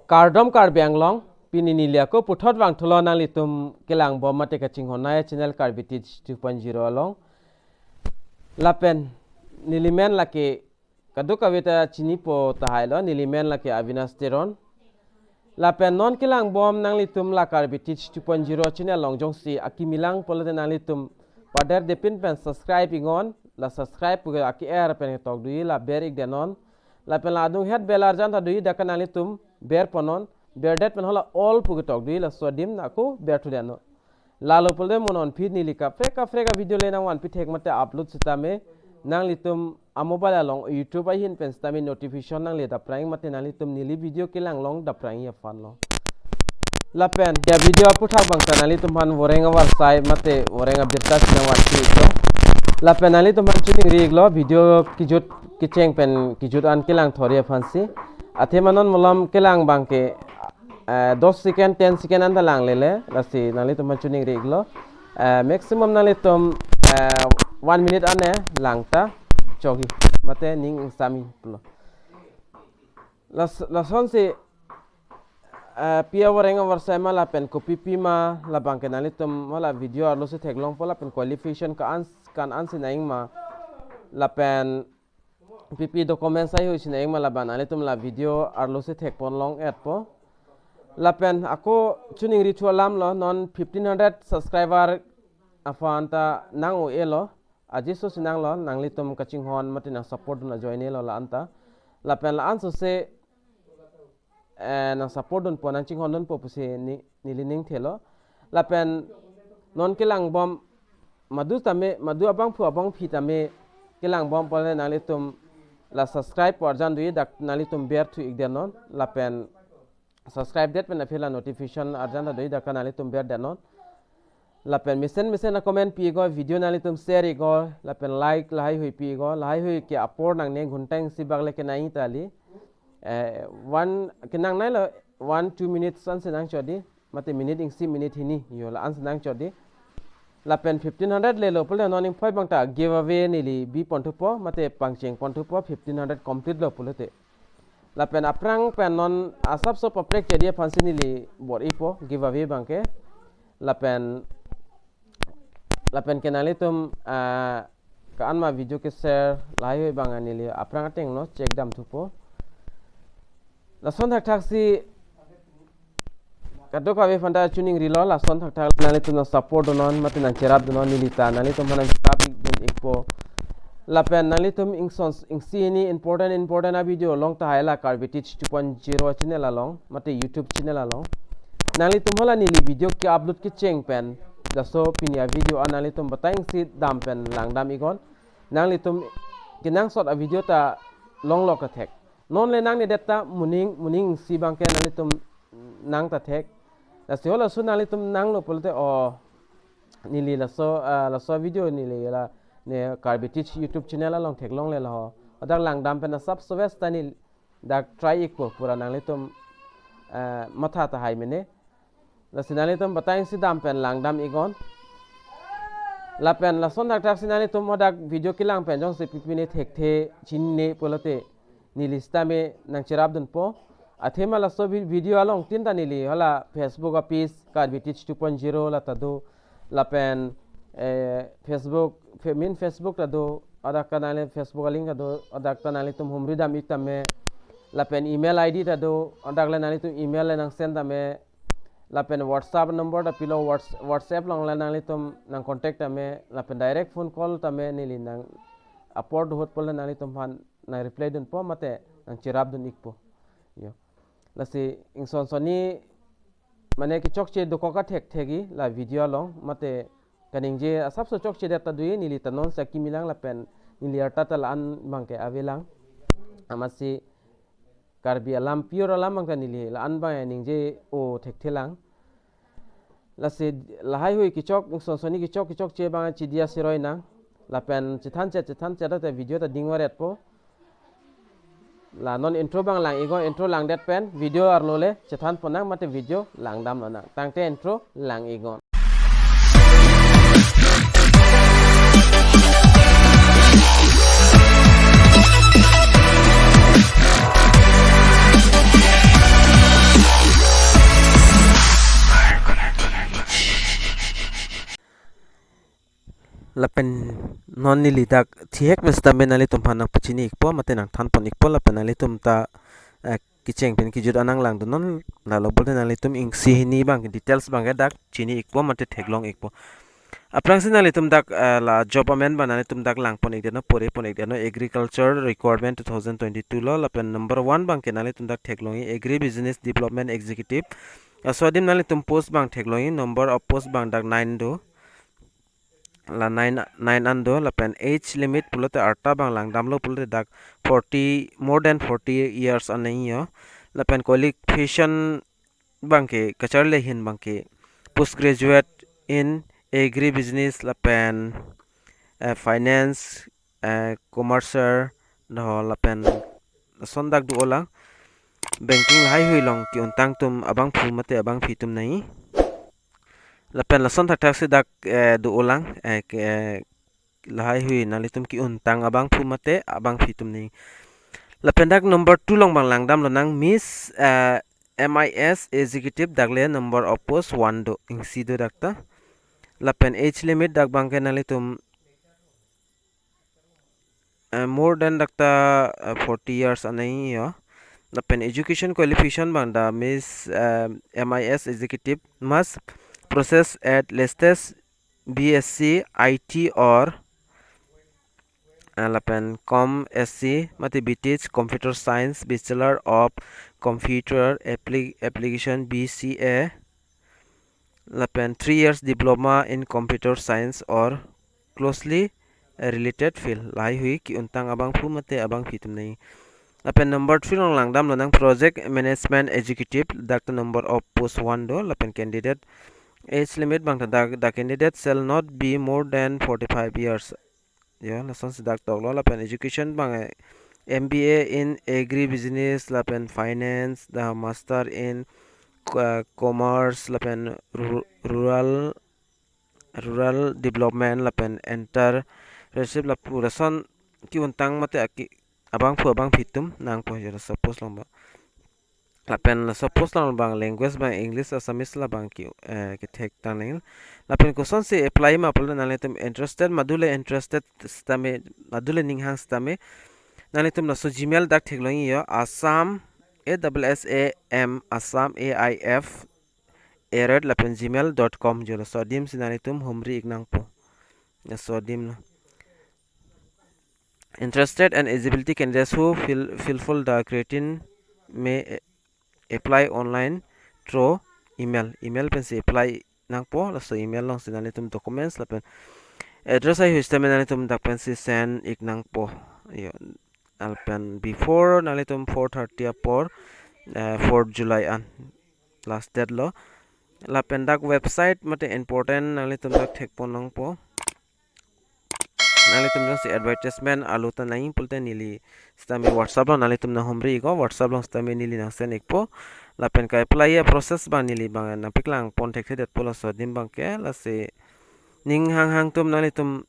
Kardom Benglong Pininilia ko puthot wang thulo nang litum kelang bom mate ka chinghonai channel Karbitich 2.0 along lapen nilimen lake kaduka weta chinipo tahailo nilimen lake avinasteron lapen non kelang bom nang litum la Karbitich 2.0 channel long jongsi akimilang polote nang litum pader depin pen subscribe ingon la subscribe puga aki air pen tok dui la berik denon lapen la adung head belar jan ta dui dakan nang litum ber ponon berdet pen hola all puga tok dui la sodim naku bertu deno lalo pole monon feed ni lika freka video le nang wan pitek mate upload sitame nang litum amobile along YouTube ai hin pen stami notification nang le da prang mate nang litum nili video kilang long da prang ya fan lo lapen ya video puthak bang nang litum han Voreng Awarsai mate Voreng Abdirtas nang wan pi to lapen nang litum han chuning rig lo video kijut kicheng pen kijut an kilang thori fansi athe manon molam kilang bangke 10 second 10 second anda lang lele lasi nang litum han chuning rig lo maximum nang litum 1 minute ane langta chogi mate ning sami plo lason se pia Voreng Awarsai mala pen ko pipi ma la bangke nalitum mala video arlo se theklong pola pen qualification kan ans naing ma la pen pipi document sai hoisi naing ma la ban nalitum la video arlo se thek pon long at po la pen ako chuning ritual lam lo non 1500 subscriber afanta nang o elo ajiso sinang lo nang litum kaching hon mati nang support na join lo la anta la pen la anso se nang support don po nang ching hon don po puse ni nilining thelo la pen non kilang bom madu abang phu abang phi tame kilang bom pole nang litum la subscribe por jan dui dak nang litum ber thu igdenon la pen subscribe det pen afela notification arjan dui dak nang litum ber denon lapen misen na comment pi go video na litum share go lapen like lahai hui pi go lahai hui ke upload nang ne guntang sibak le ke nai tali one kenang nai lo 1-2 minutes san senang chodi mate minute ing 6 minute hini yo la an senang chodi lapen 1500 le lo pole noning phoi bangta giveaway ni li bi pontu po mate pangcheng pontu po 1500 complete lo polote lapen aprang pen non asap so poprek chedi phansini li bor ipo giveaway bangke lapen kenali tum ka anma video ke share lai bang anili aprang ateng no check dam thupo la son thak si kadok ave fanda tuning rilo la son thak nali tum support non matin cherap non nilita nali tum hanan cherap ikpo lapen nali tum ing sini important a video long ta haila Karbitich 2.0 channel along mate YouTube channel along nali tum hola nili video ke upload ke cheng pen daso pinia video anali tum batang si dam pen lang dam igon nang litum kinang sot a video ta long lok ka thek non le nang ne detta muning si bangke nali tum nang ta thek daso hola su nali tum nang lo polte o nili laso video nili la ne Karbitich YouTube channel long thek long le la ho adak lang dam pen sub sovest tani dak try ikpo pura nang litum matha ta hai mene la sinali tum batang si dam pen lang dam igon la pen la son dak sinali tum modak video kilang pen jong se pipine thek the chinne polote ni lista me nang cherap dun po athema la so video along tin ta nili hala Facebook apis Karbitich 2.0 la tadu la pen Facebook tadu adak kanale Facebook link tadu adak kanale tum humri dam itame la pen email ID tadu adak la nali tum email la nang send ame lapen WhatsApp number da pilo WhatsApp long la nang litum nang contact ame lapen direct phone call tame nili nang upload hot pol nang litum han na reply dun po mate nang chirap dun ikpo yo lasi ingson soni mane ki chokche dukoka thegi la video long mate kaning je asap so chokche data dui nili tanon sa kimilang lapen nili artatal an bangke avelang amasi Karbi alam pure alam bangka nili la an bang ning je o thek thelang la se lahai hui kichok sonsoni kichok che bang chidia siroi na la pen chithan che ta video ta dingwaret po la non intro bang lang ego intro lang dat pen video arlole chithan ponang mate video lang dam na tangte intro lang ego lapen non nili dak thihek mestame nali tum hanang pachini ikpo mate nang than pon ikpo lapen nali tum ta kicheng pen kijut anang lang non la lo bolte nali tum ing si ni bang details bang dak chini ikpo mate theklong ikpo aprang sin nali tum dak la job amen ba nali tum dak lang pon ik no pore pon ik no agriculture requirement 2022 lo lapen number 1 bang ke nali tum dak theklong agri business development executive aswadim nali tum post bang theklong number of post bang dak 9 do la 9 ando la pen age limit pulote arta bang lang damlo pulote dak 40 more than 40 years anaiyo la pen qualification bangke kacharle hin bangke postgraduate in agri business la pen finance commercer no la pen sondak du olang banking hai hui long ki untang tum abang phu mate abang phitum nai lapen lason thak thak se dak du ulang lahai hui nalitum ki untang abang phu mate abang phitum ni lapen dak number 2 long bang langdam lonang miss MIS executive dakle number of post 1 do ing sido dakta lapen age limit dak bang ke nalitum more than dakta 40 years anai yo lapen education qualification bang da miss MIS executive must process at latest BSc IT or lapen com SC mate BTech computer science bachelor of computer application BCA lapen 3 years diploma in computer science or closely related field lai hui ki untang abang phu mate abang phitum nei lapen number 3 long langdam lonang project management executive dak number of post 1 do lapen candidate age limit bang the candidate shall not be more than 45 years ya lason sidak tok lo lapen education bang MBA in agri business lapen finance the master in commerce lapen rural development lapen entrepreneurship lason ki untang mate aki abang phu abang phitum nang po jera suppose lomba lapen suppose lang bang language bang English Assamese la bang ki thek taneng lapen question se apply ma pol naletum interested madule interested stame madule ninghang stame naletum na so gmail dak theklong yo assam assam aif lapen gmail.com jolo sodim sinaletum humri ignang po na sodim na interested and eligibility candidates who fulfill the criteria may apply online through email pen se apply nang po la so email long sinali tum documents la pen address ai histame nali tum dak pen se send ik nang po yo al pen before nali tum 4:30 por 4 July an last date lo la pen dak website mate important nali tum dak thek po nang po nali tum si advertisement aluta naing pulte nili stame whatsapp lo nali tum na homri go whatsapp lo stame nili na sen ikpo lapen ka apply ya process bang nili bang na piklang pon thek det pola so dim bang ke la se ning hang tum nali tum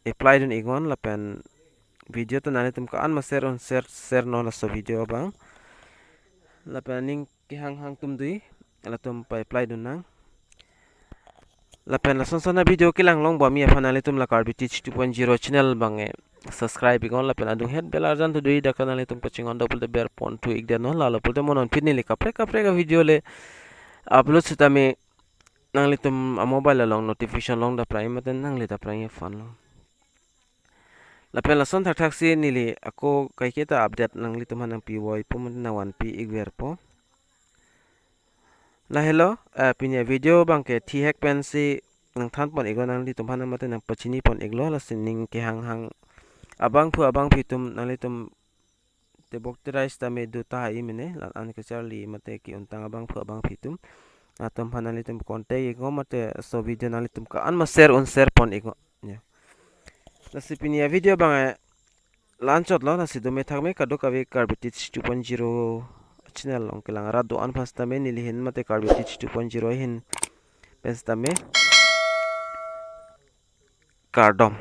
apply dun igon lapen video to nali tum ka an ma share no la so video bang lapen ning hang tum dui la tum pa apply dun nang lapen la sonsona video kilang long ba mi afanali tum la karbitich 2.0 channel bange subscribe igon lapen adu head bell arjan tu dui dakanali tum paching on double the bear pon tu ik de no la lo pulte monon pinni le kapre ka video le upload sitame nang le tum a mobile long notification long da prime maten nang le da prime fan long lapen la son thak si nili ako kai keta update nang le tum hanang pi woi pum na 1p igwer po la hello pinya video bang ke thi hack pen si nang than pon iglo nang li tum hanang mate nang pachini pon iglo la sining ke hang abang phitum nang li tum te bok terais ta me du ta hi mine la an ke charli mate ki untang abang phitum atom hanali tum konte igo mate so video nang li tum ka an ma share pon igo ya la si pinya video bang lanchot lo na si do me thak me kado ka ve karbitich 2.0 channel long kelang ra do an phasta me nili hin mate karbitich 2.0 hin pesta me Kardom